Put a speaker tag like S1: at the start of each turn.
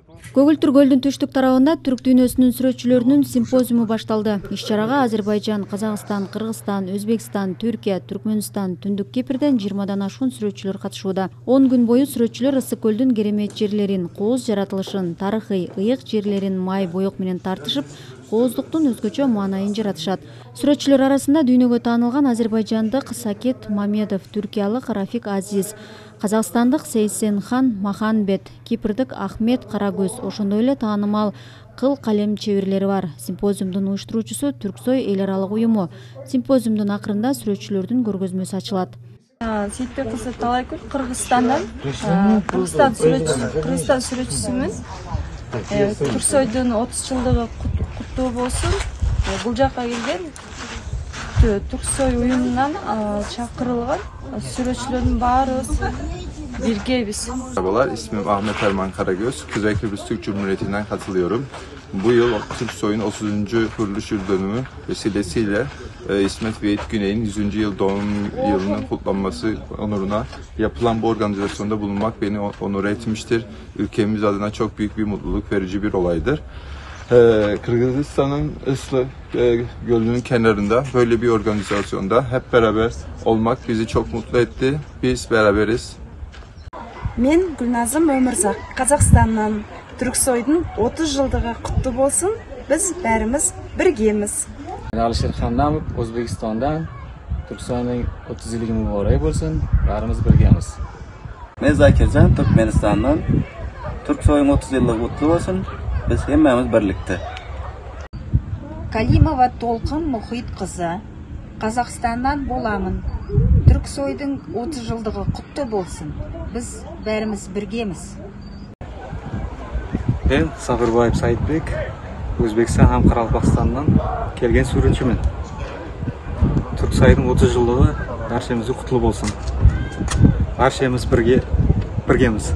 S1: Көгүлтүр көлдүн түштүк тарабында түрк дүйнөсүнүн сүрөтчүлөрүнүн симпозиуму башталды. Иш-чарага Азербайжан, Казакстан, Кыргызстан, Өзбекстан, Түркия, Түркмөнстан, Түндүк Кипрден 20дан ашкан сүрөтчүлөр катышууда. 10 күн бою сүрөтчүлөр Ысык көлдүн керемет жерлерин, кооз жаратылышын, тарыхый, ыйык жерлерин май боек менен тартышып, кооздуктун өзгөчө маанайын жаратышат. Сүрөтчүлөр арасында дүйнөгө таанылган азербайжандык Сакет Мамедов, түркиялык Рафик Азиз, казакстандык Сейсенхан Маханбет, кипрдик Ахмет Карагөз, ошондой эле таанымал кыл калем чеберлери бар. Симпозиумдун уюштуруучусу Түрксой эл аралык уюму. Симпозиумдун акырында сүрөтчүлөрдүн көргөзмөсү ачылат.
S2: Сейитбек кызы Талайкүл Кыргызстандан, Кыргызстан сүрөтчүсүмүн. Түрксойдун 30 жылдыгы куттуу болсун. Бул жакка келген Түрксой уюмунан чакырылган сүрөтчүлөрдүн баарыбыз birgeyiz.
S3: Merhabalar, ismim Ahmet Erman Karagöz. Kuzey Kıbrıs Türk Cumhuriyeti'nden katılıyorum. Bu yıl Türksoy'un 30. kuruluş yıl dönümü vesilesiyle İsmet Vehit Güney'in 100. yıl doğum yılının kutlanması onuruna yapılan bu organizasyonda bulunmak beni onur etmiştir. Ülkemiz adına çok büyük bir mutluluk verici bir olaydır. Kırgızistan'ın Islı Gölü'nün kenarında böyle bir organizasyonda hep beraber olmak bizi çok mutlu etti. Biz beraberiz.
S4: Мен Гүлназым Өмірзақ, Қазақстаннан. Түрксойдың 30 жылдығы құтты болсын, біз бәріміз біргеміз.
S5: Alişer Xandamov, O'zbekistondan. Turksoyning 30 yilligi muborak bo'lsin, barimiz birgamiz.
S6: Men Zakirjon, Turkmenistondan. Turksoyning 30 yilligi qutlug' bo'lsin, biz hammamiz birlikda.
S7: Калимова Толқын Мұхит қызы, Қазақстаннан боламын. Түрксойдың 30 жылдығы құтты болсын. Біз бәріміз біргеміз.
S8: Мен Сабырбаев Саитбек, Өзбекстан һәм Каракалпакстаннан келген сүрөтчүмүн. Түрксойдың 30 жылдығы баршамызга құтлы болсын. Баршамыз біргеміз.